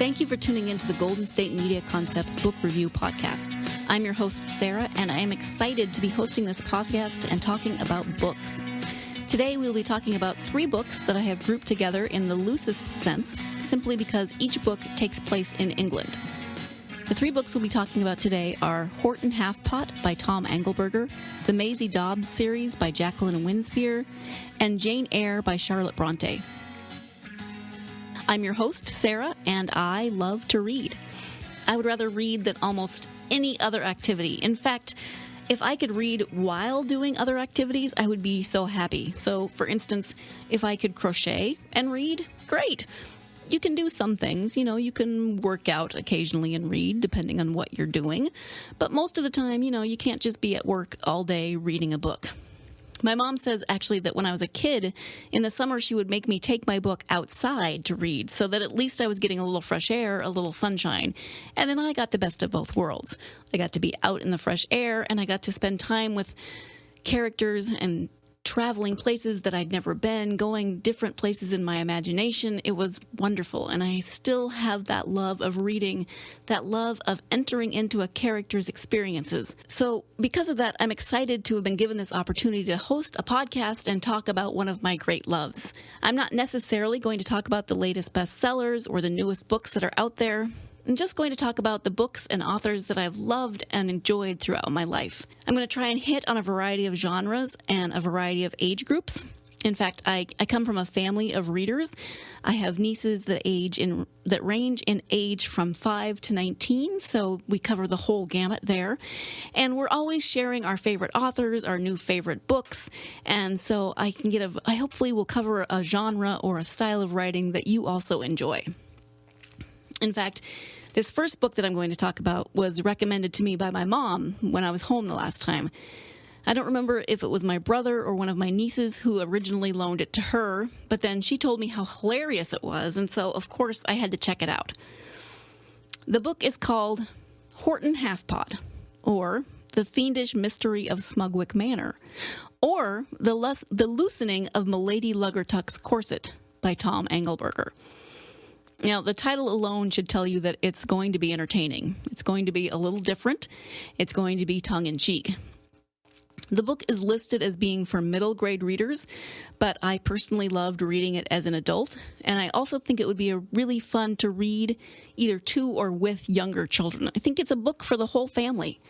Thank you for tuning into the Golden State Media Concepts Book Review Podcast. I'm your host, Sarah, and I am excited to be hosting this podcast and talking about books. Today, we'll be talking about 3 books that I have grouped together in the loosest sense, simply because each book takes place in England. The 3 books we'll be talking about today are Horton Halfpott by Tom Angleberger, the Maisie Dobbs series by Jacqueline Winspear, and Jane Eyre by Charlotte Bronte. I'm your host, Sarah, and I love to read. I would rather read than almost any other activity. In fact, if I could read while doing other activities, I would be so happy. So, for instance, if I could crochet and read, great. You can do some things, you can work out occasionally and read, depending on what you're doing. But most of the time, you can't just be at work all day reading a book. My mom says, actually, that when I was a kid, in the summer, she would make me take my book outside to read, so that at least I was getting a little fresh air, a little sunshine. And then I got the best of both worlds. I got to be out in the fresh air, and I got to spend time with characters and traveling places that I'd never been, going different places in my imagination. It was wonderful, and I still have that love of reading, that love of entering into a character's experiences. So because of that, I'm excited to have been given this opportunity to host a podcast and talk about one of my great loves. I'm not necessarily going to talk about the latest bestsellers or the newest books that are out there. I'm just going to talk about the books and authors that I've loved and enjoyed throughout my life. I'm going to try and hit on a variety of genres and a variety of age groups. In fact, I come from a family of readers. I have nieces that range in age from 5 to 19, so we cover the whole gamut there. And we're always sharing our favorite authors, our new favorite books, and so I hopefully will cover a genre or a style of writing that you also enjoy. In fact, this first book that I'm going to talk about was recommended to me by my mom when I was home the last time. I don't remember if it was my brother or one of my nieces who originally loaned it to her, but then she told me how hilarious it was, and so, of course, I had to check it out. The book is called Horton Halfpott, or The Fiendish Mystery of Smugwick Manor, or The Loosening of Milady Luggertuck's Corset by Tom Angleberger. Now, the title alone should tell you that it's going to be entertaining. It's going to be a little different. It's going to be tongue-in-cheek. The book is listed as being for middle grade readers, but I personally loved reading it as an adult, and I also think it would be really fun to read either to or with younger children. I think it's a book for the whole family.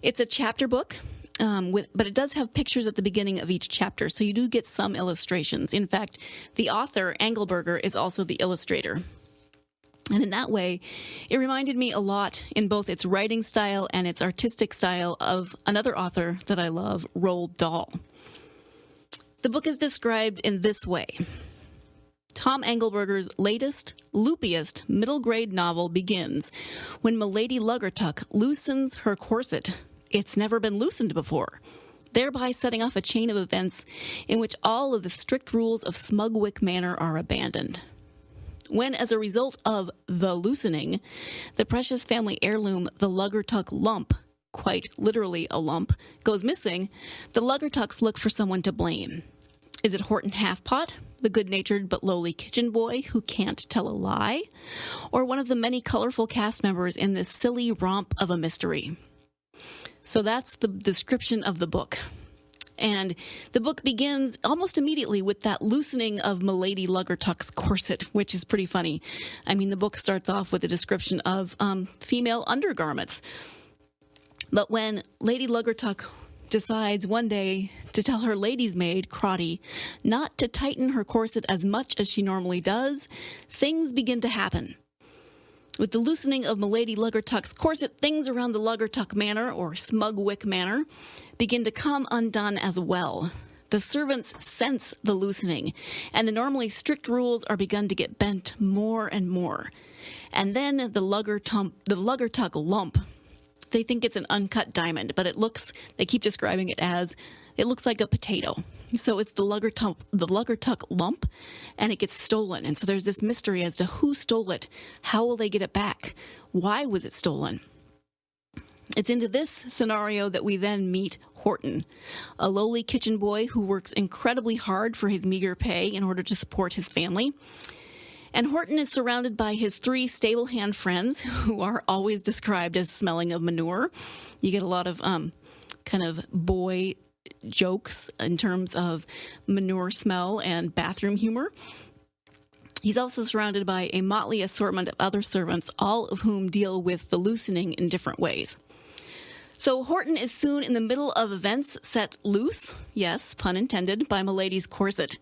It's a chapter book, but it does have pictures at the beginning of each chapter, so you do get some illustrations. In fact, the author, Angleberger, is also the illustrator. And in that way, it reminded me a lot in both its writing style and its artistic style of another author that I love, Roald Dahl. The book is described in this way. Tom Angleberger's latest, loopiest middle-grade novel begins when Milady Luggertuck loosens her corset. It's never been loosened before, thereby setting off a chain of events in which all of the strict rules of Smugwick Manor are abandoned. When, as a result of the loosening, the precious family heirloom, the Luggertuck lump, quite literally a lump, goes missing, the Luggertucks look for someone to blame. Is it Horton Halfpott, the good-natured but lowly kitchen boy who can't tell a lie? Or one of the many colorful cast members in this silly romp of a mystery? So that's the description of the book. And the book begins almost immediately with that loosening of Milady Luggertuck's corset, which is pretty funny. I mean, the book starts off with a description of female undergarments. But when Lady Luggertuck decides one day to tell her lady's maid, Crotty, not to tighten her corset as much as she normally does, things begin to happen. With the loosening of Milady Luggertuck's corset, things around the Luggertuck Manor, or Smugwick Manor, begin to come undone as well. The servants sense the loosening, and the normally strict rules are begun to get bent more and more. And then the Luggertuck lump. They think it's an uncut diamond, but they keep describing it as, it looks like a potato. So it's the Luggertuck lump, and it gets stolen. And so there's this mystery as to who stole it. How will they get it back? Why was it stolen? It's into this scenario that we then meet Horton, a lowly kitchen boy who works incredibly hard for his meager pay in order to support his family. And Horton is surrounded by his 3 stable hand friends who are always described as smelling of manure. You get a lot of kind of boy jokes in terms of manure smell and bathroom humor. He's also surrounded by a motley assortment of other servants, all of whom deal with the loosening in different ways. So Horton is soon in the middle of events set loose, yes, pun intended, by Milady's corset.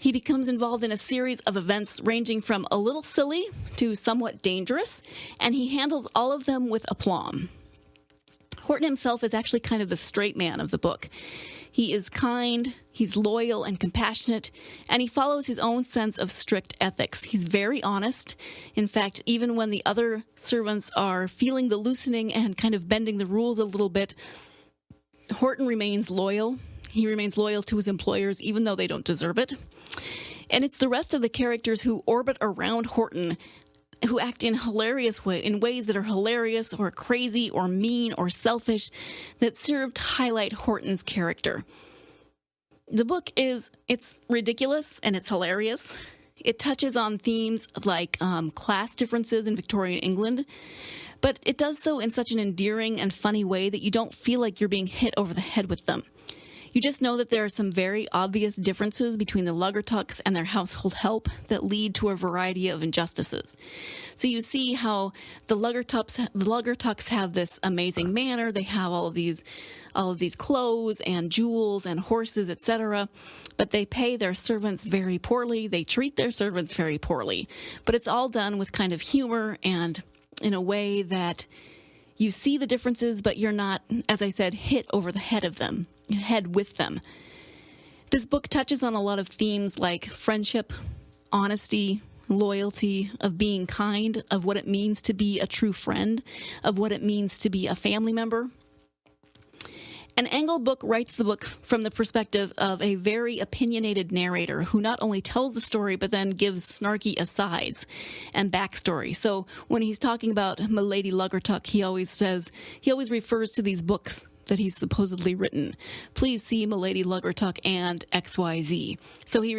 He becomes involved in a series of events ranging from a little silly to somewhat dangerous, and he handles all of them with aplomb. Horton himself is actually kind of the straight man of the book. He is kind, he's loyal and compassionate, and he follows his own sense of strict ethics. He's very honest. In fact, even when the other servants are feeling the loosening and kind of bending the rules a little bit, Horton remains loyal. He remains loyal to his employers, even though they don't deserve it. And it's the rest of the characters who orbit around Horton who act in ways that are hilarious or crazy or mean or selfish that serve to highlight Horton's character. The book it's ridiculous and it's hilarious. It touches on themes like class differences in Victorian England, but it does so in such an endearing and funny way that you don't feel like you're being hit over the head with them. You just know that there are some very obvious differences between the Luggertucks and their household help that lead to a variety of injustices. So you see how the Luggertucks have this amazing manner. They have all of these clothes and jewels and horses, etc. But they pay their servants very poorly. They treat their servants very poorly. But it's all done with kind of humor and in a way that you see the differences, but you're not, as I said, hit over the head with them. This book touches on a lot of themes like friendship, honesty, loyalty, of being kind, of what it means to be a true friend, of what it means to be a family member. And Angleberger writes the book from the perspective of a very opinionated narrator who not only tells the story, but then gives snarky asides and backstory. So when he's talking about Milady Luggertuck, he always refers to these books that he's supposedly written. Please see Milady Luggertuck and XYZ. So he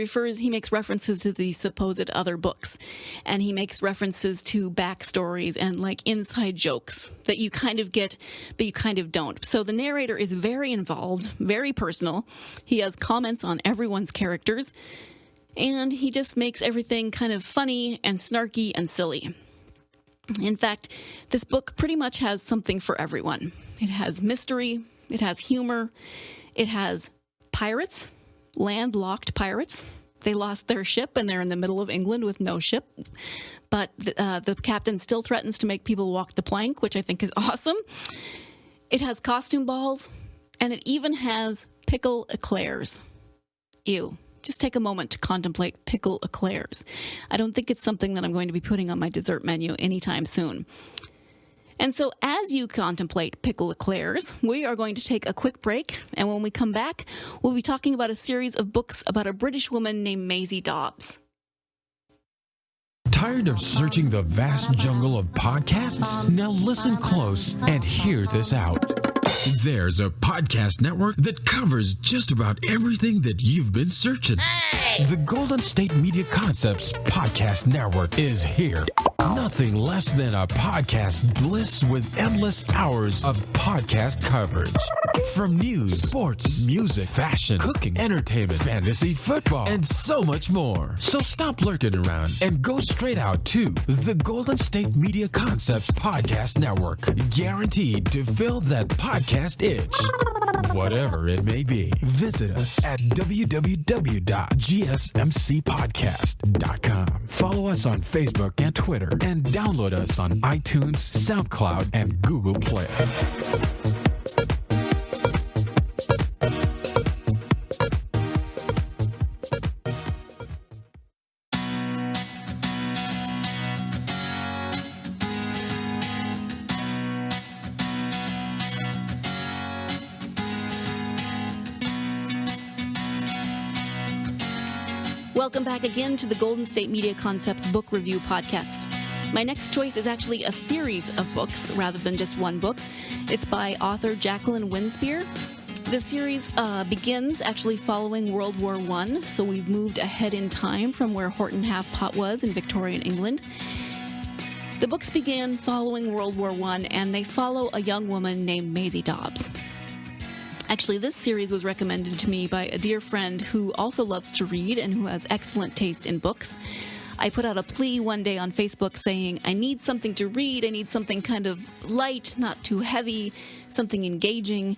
makes references to these supposed other books, and he makes references to backstories and like inside jokes that you kind of get, but you kind of don't. So the narrator is very involved, very personal. He has comments on everyone's characters, and he just makes everything kind of funny and snarky and silly. In fact, this book pretty much has something for everyone. It has mystery, it has humor, it has pirates, landlocked pirates. They lost their ship and they're in the middle of England with no ship. But the captain still threatens to make people walk the plank, which I think is awesome. It has costume balls, and it even has pickle eclairs. Ew. Just take a moment to contemplate pickle eclairs. I don't think it's something that I'm going to be putting on my dessert menu anytime soon. And so as you contemplate pickle eclairs, we are going to take a quick break. And when we come back, we'll be talking about a series of books about a British woman named Maisie Dobbs. Tired of searching the vast jungle of podcasts? Now listen close and hear this out. There's a podcast network that covers just about everything that you've been searching. Hey! The Golden State Media Concepts Podcast Network is here. Nothing less than a podcast bliss with endless hours of podcast coverage. From news, sports, music, fashion, cooking, entertainment, fantasy, football, and so much more. So stop lurking around and go straight out to the Golden State Media Concepts Podcast Network. Guaranteed to fill that podcast itch. Whatever it may be. Visit us at www.gsmcpodcast.com. Follow us on Facebook and Twitter, and download us on iTunes, SoundCloud, and Google Play. Welcome back again to the Golden State Media Concepts Book Review Podcast. My next choice is actually a series of books rather than just one book. It's by author Jacqueline Winspear. The series begins actually following World War I, so we've moved ahead in time from where Horton Halfpott was in Victorian England. The books begin following World War I, and they follow a young woman named Maisie Dobbs. Actually, this series was recommended to me by a dear friend who also loves to read and who has excellent taste in books. I put out a plea one day on Facebook saying, I need something to read, I need something kind of light, not too heavy, something engaging,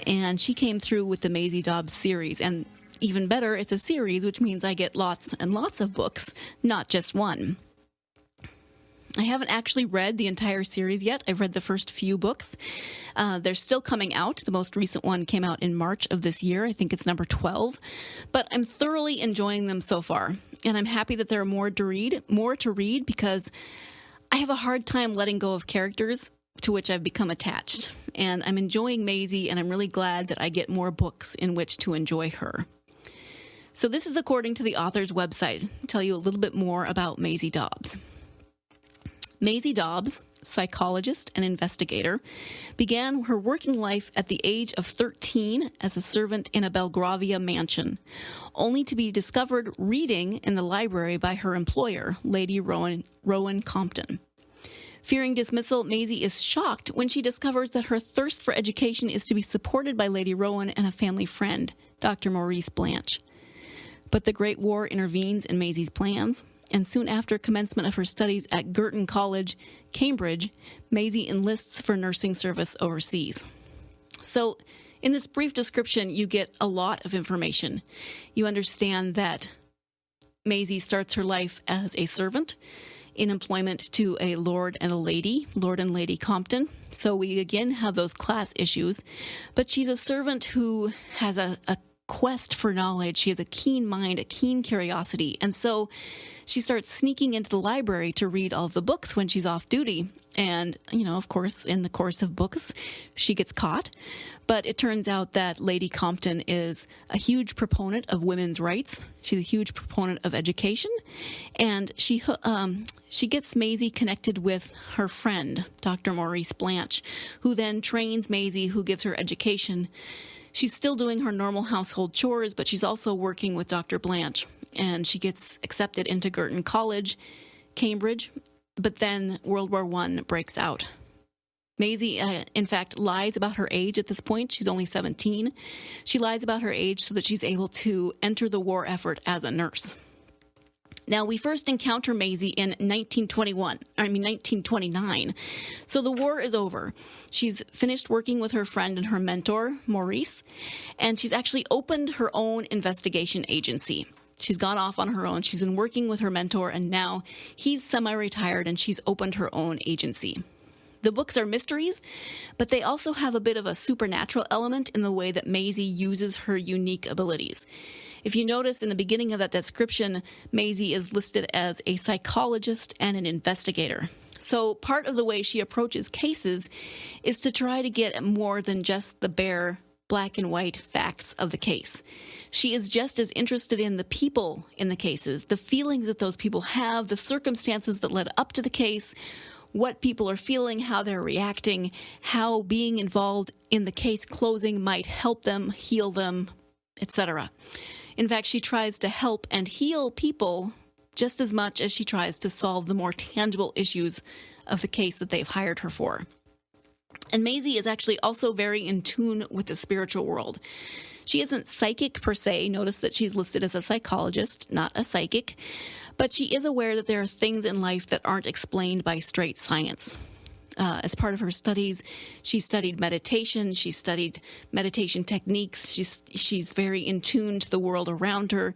and she came through with the Maisie Dobbs series. And even better, it's a series, which means I get lots and lots of books, not just one. I haven't actually read the entire series yet. I've read the first few books. They're still coming out. The most recent one came out in March of this year. I think it's number 12. But I'm thoroughly enjoying them so far. And I'm happy that there are more to read because I have a hard time letting go of characters to which I've become attached. And I'm enjoying Maisie, and I'm really glad that I get more books in which to enjoy her. So this is according to the author's website. I'll tell you a little bit more about Maisie Dobbs. Maisie Dobbs, psychologist and investigator, began her working life at the age of 13 as a servant in a Belgravia mansion, only to be discovered reading in the library by her employer, Lady Rowan Compton. Fearing dismissal, Maisie is shocked when she discovers that her thirst for education is to be supported by Lady Rowan and a family friend, Dr. Maurice Blanche. But the Great War intervenes in Maisie's plans, and soon after commencement of her studies at Girton College, Cambridge, Maisie enlists for nursing service overseas. So, in this brief description, you get a lot of information. You understand that Maisie starts her life as a servant in employment to a Lord and Lady Compton. So we again have those class issues, but she's a servant who has a quest for knowledge. She has a keen mind, a keen curiosity. And so she starts sneaking into the library to read all of the books when she's off duty. And, of course, in the course of books, she gets caught. But it turns out that Lady Compton is a huge proponent of women's rights. She's a huge proponent of education. And she gets Maisie connected with her friend, Dr. Maurice Blanche, who then trains Maisie, who gives her education. She's still doing her normal household chores, but she's also working with Dr. Blanche. And she gets accepted into Girton College, Cambridge, but then World War I breaks out. Maisie, in fact, lies about her age at this point. She's only 17. She lies about her age so that she's able to enter the war effort as a nurse. Now, we first encounter Maisie in 1929. So the war is over. She's finished working with her friend and her mentor, Maurice, and she's actually opened her own investigation agency. She's gone off on her own. She's been working with her mentor, and now he's semi-retired, and she's opened her own agency. The books are mysteries, but they also have a bit of a supernatural element in the way that Maisie uses her unique abilities. If you notice in the beginning of that description, Maisie is listed as a psychologist and an investigator. So part of the way she approaches cases is to try to get more than just the bare black and white facts of the case. She is just as interested in the people in the cases, the feelings that those people have, the circumstances that led up to the case, what people are feeling, how they're reacting, how being involved in the case closing might help them, heal them, etc. In fact, she tries to help and heal people just as much as she tries to solve the more tangible issues of the case that they've hired her for. And Maisie is actually also very in tune with the spiritual world. She isn't psychic per se. Notice that she's listed as a psychologist, not a psychic. But she is aware that there are things in life that aren't explained by straight science. As part of her studies, she studied meditation. She studied meditation techniques. She's very in tune to the world around her.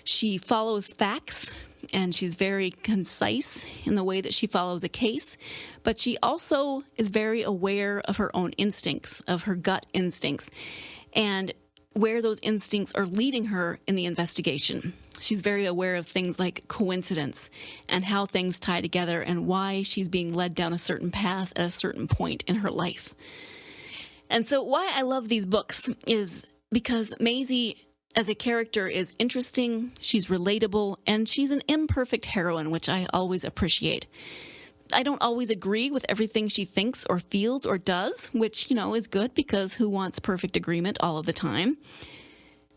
She follows facts, and she's very concise in the way that she follows a case. But she also is very aware of her own instincts, of her gut instincts, and where those instincts are leading her in the investigation. She's very aware of things like coincidence and how things tie together and why she's being led down a certain path at a certain point in her life. And so why I love these books is because Maisie as a character is interesting, she's relatable, and she's an imperfect heroine, which I always appreciate. I don't always agree with everything she thinks or feels or does, which, is good because who wants perfect agreement all of the time?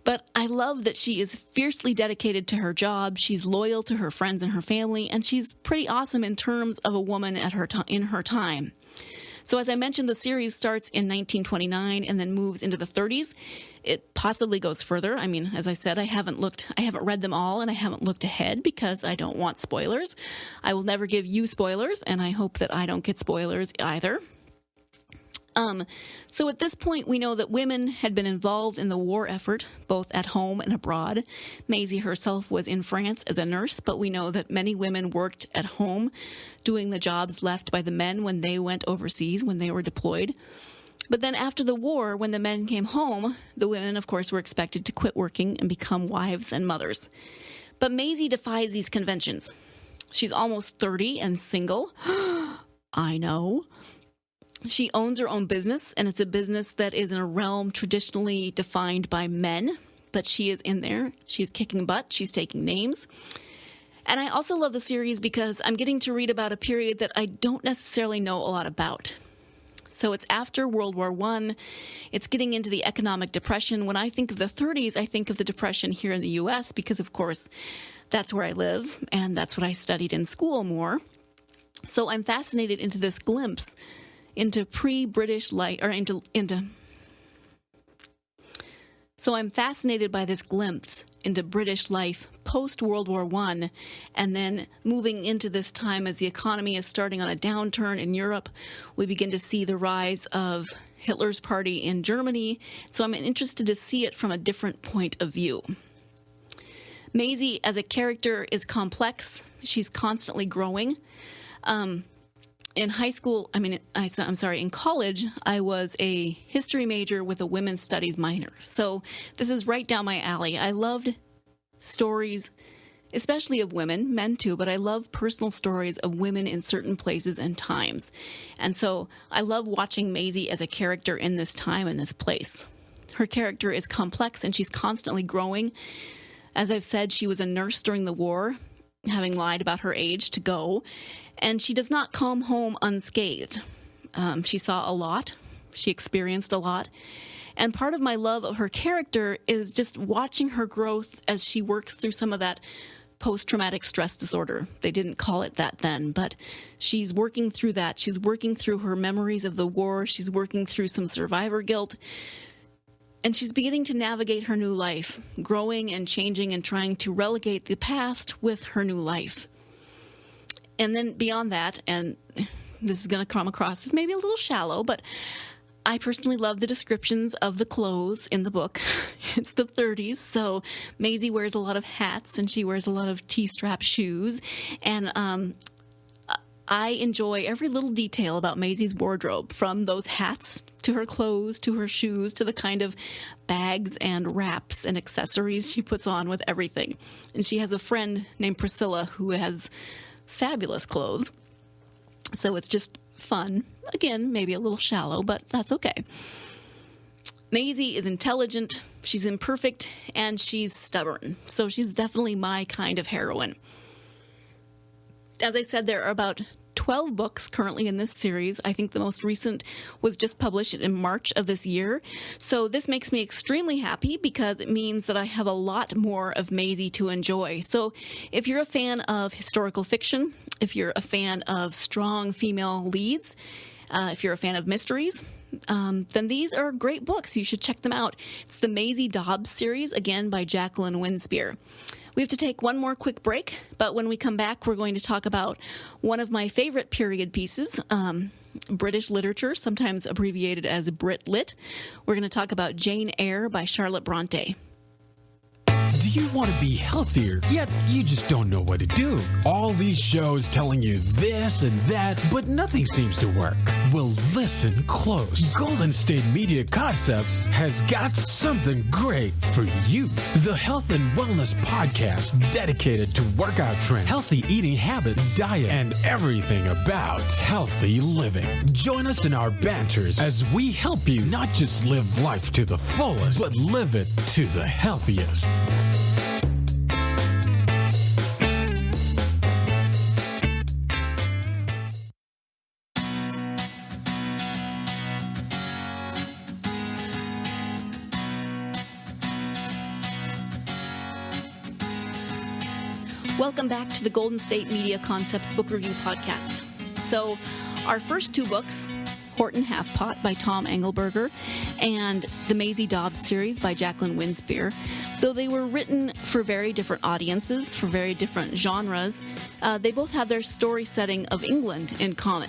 But I love that she is fiercely dedicated to her job, she's loyal to her friends and her family, and she's pretty awesome in terms of a woman in her time. So as I mentioned, the series starts in 1929 and then moves into the 30s. It possibly goes further. I mean, as I said, I haven't read them all, and I haven't looked ahead because I don't want spoilers. I will never give you spoilers, and I hope that I don't get spoilers either. So at this point, we know that women had been involved in the war effort, both at home and abroad. Maisie herself was in France as a nurse, but we know that many women worked at home, doing the jobs left by the men when they went overseas, when they were deployed. But then after the war, when the men came home, the women, of course, were expected to quit working and become wives and mothers. But Maisie defies these conventions. She's almost 30 and single. I know. She owns her own business, and it's a business that is in a realm traditionally defined by men, but she is in there. She's kicking butt. She's taking names. And I also love the series because I'm getting to read about a period that I don't necessarily know a lot about. So it's after World War I. It's getting into the economic depression. When I think of the 30s, I think of the depression here in the U.S. because, of course, that's where I live, and that's what I studied in school more. So I'm fascinated into this glimpse into pre-British life, or So I'm fascinated by this glimpse into British life post-World War I, and then moving into this time as the economy is starting on a downturn in Europe. We begin to see the rise of Hitler's party in Germany, so I'm interested to see it from a different point of view. Maisie, as a character, is complex. She's constantly growing. In college, I was a history major with a women's studies minor. So this is right down my alley. I loved stories, especially of women, men too, but I love personal stories of women in certain places and times. And so I love watching Maisie as a character in this time and this place. Her character is complex and she's constantly growing. As I've said, she was a nurse during the war, having lied about her age to go, and she does not come home unscathed. She saw a lot. She experienced a lot. And part of my love of her character is just watching her growth as she works through some of that post-traumatic stress disorder. They didn't call it that then, but she's working through that. She's working through her memories of the war. She's working through some survivor guilt. And she's beginning to navigate her new life, growing and changing and trying to relegate the past with her new life. And then beyond that, and this is going to come across as maybe a little shallow, but I personally love the descriptions of the clothes in the book. It's the 30s, so Maisie wears a lot of hats and she wears a lot of T-strap shoes. And I enjoy every little detail about Maisie's wardrobe, from those hats to her clothes to her shoes to the kind of bags and wraps and accessories she puts on with everything. And she has a friend named Priscilla who has fabulous clothes. So it's just fun. Again, maybe a little shallow, but that's okay. Maisie is intelligent, she's imperfect, and she's stubborn. So she's definitely my kind of heroine. As I said, there are about 12 books currently in this series. I think the most recent was just published in March of this year. So this makes me extremely happy because it means that I have a lot more of Maisie to enjoy. So if you're a fan of historical fiction, if you're a fan of strong female leads, if you're a fan of mysteries, then these are great books. You should check them out. It's the Maisie Dobbs series, again by Jacqueline Winspear. We have to take one more quick break, but when we come back, we're going to talk about one of my favorite period pieces, British literature, sometimes abbreviated as Brit Lit. We're going to talk about Jane Eyre by Charlotte Bronte. Do you want to be healthier, yet you just don't know what to do? All these shows telling you this and that, but nothing seems to work. Well, listen close. Golden State Media Concepts has got something great for you. The Health and Wellness Podcast, dedicated to workout trends, healthy eating habits, diet, and everything about healthy living. Join us in our banters as we help you not just live life to the fullest, but live it to the healthiest. Welcome back to the Golden State Media Concepts Book Review Podcast. So, our first two books, Horton Halfpott by Tom Angleberger and the Maisie Dobbs series by Jacqueline Winspear, though they were written for very different audiences, for very different genres, they both have their story setting of England in common.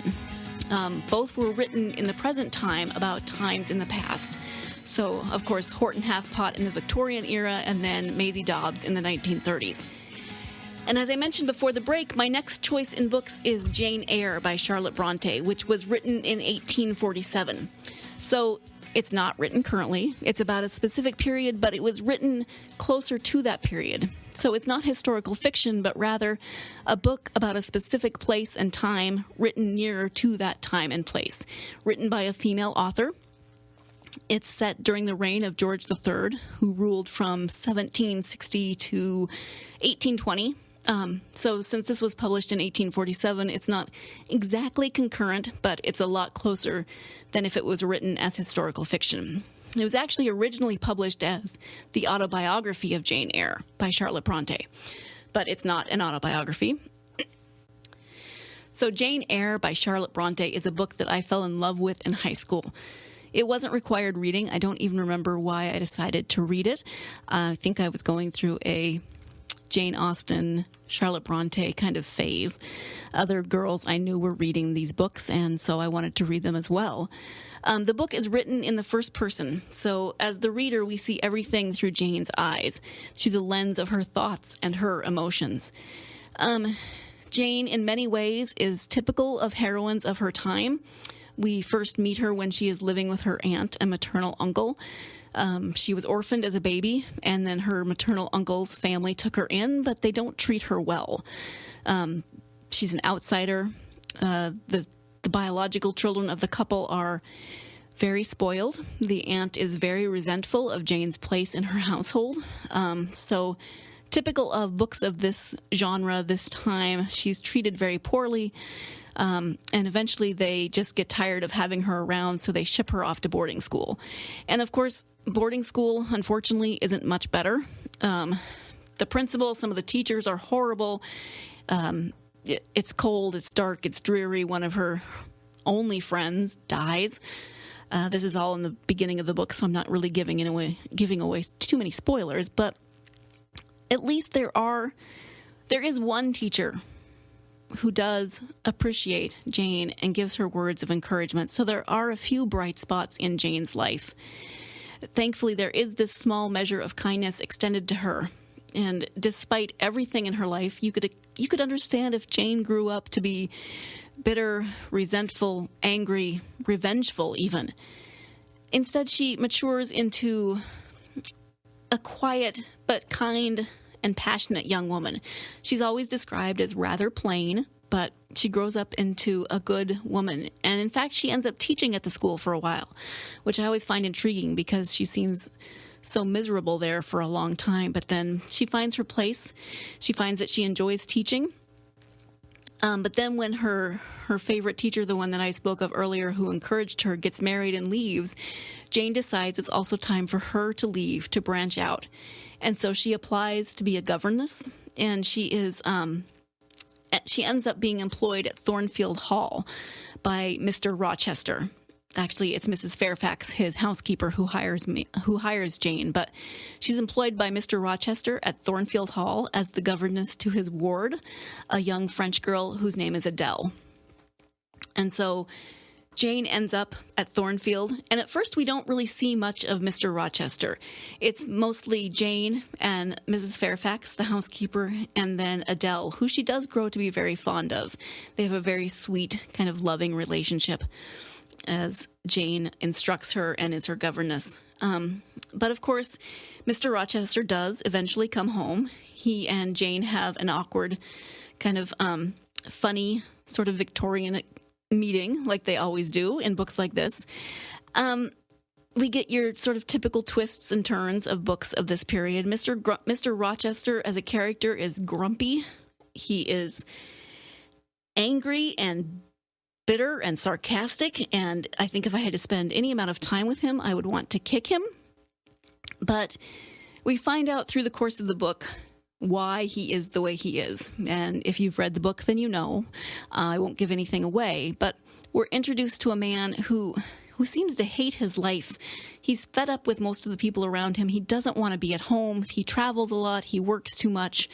Both were written in the present time about times in the past. So, of course, Horton Halfpott in the Victorian era and then Maisie Dobbs in the 1930s. And as I mentioned before the break, my next choice in books is Jane Eyre by Charlotte Bronte, which was written in 1847. So it's not written currently. It's about a specific period, but it was written closer to that period. So it's not historical fiction, but rather a book about a specific place and time written nearer to that time and place, written by a female author. It's set during the reign of George III, who ruled from 1760 to 1820. So since this was published in 1847, it's not exactly concurrent, but it's a lot closer than if it was written as historical fiction. It was actually originally published as the autobiography of Jane Eyre by Charlotte Bronte, but it's not an autobiography. So Jane Eyre by Charlotte Bronte is a book that I fell in love with in high school. It wasn't required reading. I don't even remember why I decided to read it. I think I was going through a Jane Austen, Charlotte Bronte kind of phase. Other girls I knew were reading these books, and so I wanted to read them as well. The book is written in the first person, so as the reader, we see everything through Jane's eyes, through the lens of her thoughts and her emotions. Jane, in many ways, is typical of heroines of her time. We first meet her when she is living with her aunt and maternal uncle. She was orphaned as a baby, and then her maternal uncle's family took her in, but they don't treat her well. She's an outsider. The biological children of the couple are very spoiled. The aunt is very resentful of Jane's place in her household. So typical of books of this genre, this time, she's treated very poorly. And eventually they just get tired of having her around, so they ship her off to boarding school. And of course, boarding school, unfortunately, isn't much better. The principal, some of the teachers are horrible. It's cold, it's dark, it's dreary. One of her only friends dies. This is all in the beginning of the book, so I'm not really giving away too many spoilers, but at least there is one teacher who does appreciate Jane and gives her words of encouragement. So there are a few bright spots in Jane's life. Thankfully, there is this small measure of kindness extended to her. And despite everything in her life, you could understand if Jane grew up to be bitter, resentful, angry, revengeful even. Instead, she matures into a quiet but kind and passionate young woman. She's always described as rather plain, but she grows up into a good woman. And in fact, she ends up teaching at the school for a while, which I always find intriguing because she seems so miserable there for a long time. But then she finds her place. She finds that she enjoys teaching. But then when her favorite teacher, the one that I spoke of earlier who encouraged her, gets married and leaves, Jane decides it's also time for her to leave, to branch out. And so she applies to be a governess, and she ends up being employed at Thornfield Hall by Mr. Rochester. Actually, it's Mrs. Fairfax, his housekeeper, who hires Jane, but she's employed by Mr. Rochester at Thornfield Hall as the governess to his ward, a young French girl whose name is Adele. And so Jane ends up at Thornfield, and at first we don't really see much of Mr. Rochester. It's mostly Jane and Mrs. Fairfax, the housekeeper, and then Adele, who she does grow to be very fond of. They have a very sweet, kind of loving relationship as Jane instructs her and is her governess. But of course, Mr. Rochester does eventually come home. He and Jane have an awkward, kind of funny, sort of Victorian meeting, like they always do in books like this. We get your sort of typical twists and turns of books of this period. Mr. Rochester as a character is grumpy. He is angry and bitter and sarcastic, and I think if I had to spend any amount of time with him, I would want to kick him. But we find out through the course of the book why he is the way he is. And if you've read the book, then you know. I won't give anything away, but we're introduced to a man who seems to hate his life. He's fed up with most of the people around him. He doesn't want to be at home. He travels a lot. He works too much.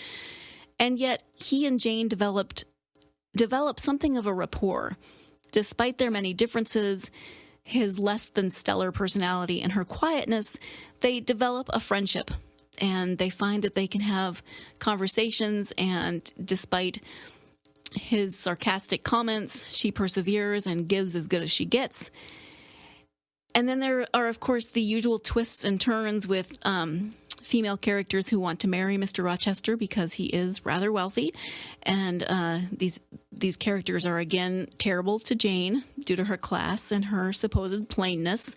And yet he and Jane develop something of a rapport. Despite their many differences, his less than stellar personality and her quietness, they develop a friendship. And they find that they can have conversations, and despite his sarcastic comments, she perseveres and gives as good as she gets. And then there are, of course, the usual twists and turns with female characters who want to marry Mr. Rochester because he is rather wealthy. And these characters are, again, terrible to Jane due to her class and her supposed plainness.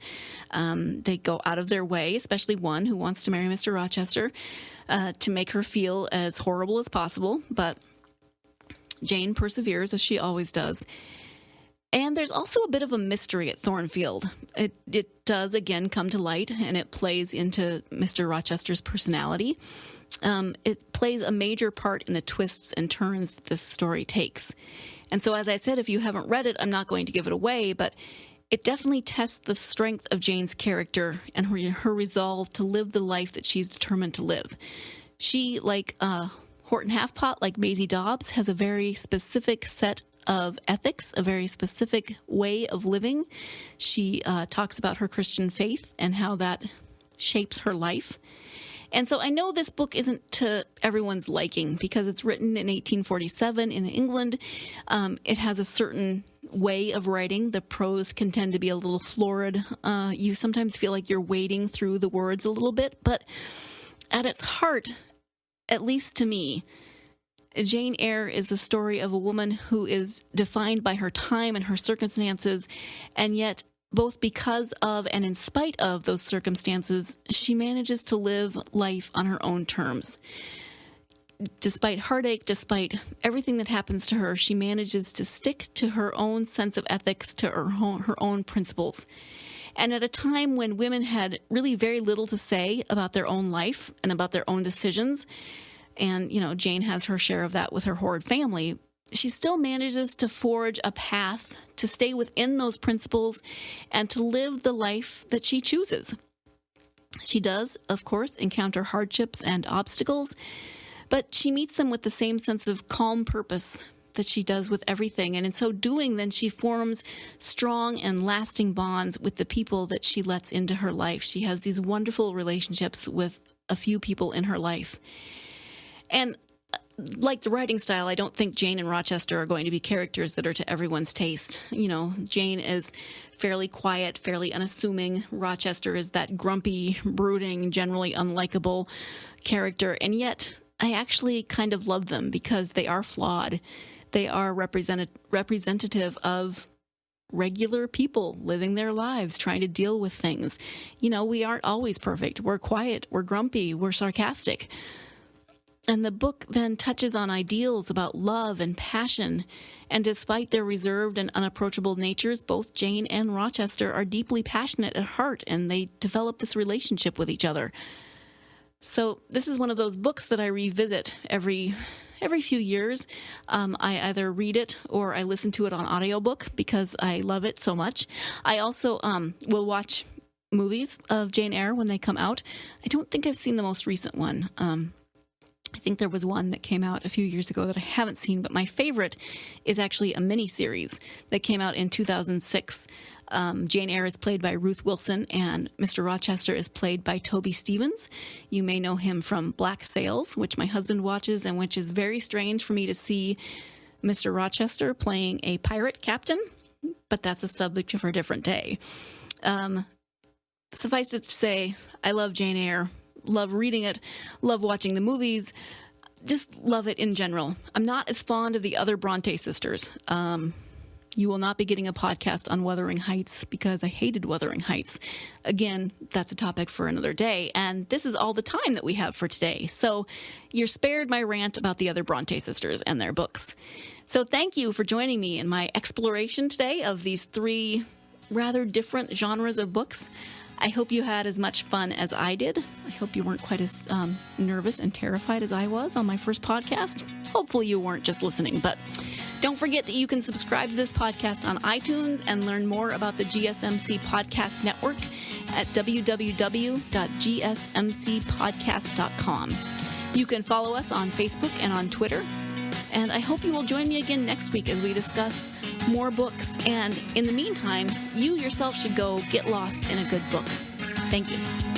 They go out of their way, especially one who wants to marry Mr. Rochester, to make her feel as horrible as possible. But Jane perseveres, as she always does. And there's also a bit of a mystery at Thornfield. It does, again, come to light, and it plays into Mr. Rochester's personality. It plays a major part in the twists and turns that this story takes. And so, as I said, if you haven't read it, I'm not going to give it away, but it definitely tests the strength of Jane's character and her resolve to live the life that she's determined to live. She, like Horton Halfpott, like Maisie Dobbs, has a very specific set of ethics, a very specific way of living. She talks about her Christian faith and how that shapes her life. And so I know this book isn't to everyone's liking because it's written in 1847 in England. It has a certain way of writing. The prose can tend to be a little florid. You sometimes feel like you're wading through the words a little bit, but at its heart, at least to me, Jane Eyre is the story of a woman who is defined by her time and her circumstances, and yet both because of and in spite of those circumstances, she manages to live life on her own terms. Despite heartache, despite everything that happens to her, she manages to stick to her own sense of ethics, to her own principles. And at a time when women had really very little to say about their own life and about their own decisions, and, you know, Jane has her share of that with her horrid family, she still manages to forge a path to stay within those principles and to live the life that she chooses. She does, of course, encounter hardships and obstacles, but she meets them with the same sense of calm purpose that she does with everything. And in so doing, then she forms strong and lasting bonds with the people that she lets into her life. She has these wonderful relationships with a few people in her life. And like the writing style, I don't think Jane and Rochester are going to be characters that are to everyone's taste. You know, Jane is fairly quiet, fairly unassuming. Rochester is that grumpy, brooding, generally unlikable character. And yet, I actually kind of love them because they are flawed. They are representative of regular people living their lives, trying to deal with things. You know, we aren't always perfect. We're quiet, we're grumpy, we're sarcastic. And the book then touches on ideals about love and passion. And despite their reserved and unapproachable natures, both Jane and Rochester are deeply passionate at heart, and they develop this relationship with each other. So this is one of those books that I revisit every few years. I either read it or I listen to it on audiobook because I love it so much. I also will watch movies of Jane Eyre when they come out. I don't think I've seen the most recent one. I think there was one that came out a few years ago that I haven't seen, but my favorite is actually a miniseries that came out in 2006. Jane Eyre is played by Ruth Wilson, and Mr. Rochester is played by Toby Stephens. You may know him from Black Sails, which my husband watches, and which is very strange for me to see Mr. Rochester playing a pirate captain, but that's a subject for a different day. Suffice it to say, I love Jane Eyre. Love reading it, love watching the movies, just love it in general. I'm not as fond of the other Bronte sisters. You will not be getting a podcast on Wuthering Heights because I hated Wuthering Heights. Again, that's a topic for another day, and this is all the time that we have for today. So you're spared my rant about the other Bronte sisters and their books. So thank you for joining me in my exploration today of these three rather different genres of books. I hope you had as much fun as I did. I hope you weren't quite as nervous and terrified as I was on my first podcast. Hopefully you weren't just listening, but don't forget that you can subscribe to this podcast on iTunes and learn more about the GSMC Podcast Network at www.gsmcpodcast.com. You can follow us on Facebook and on Twitter. And I hope you will join me again next week as we discuss more books. And in the meantime, you yourself should go get lost in a good book. Thank you.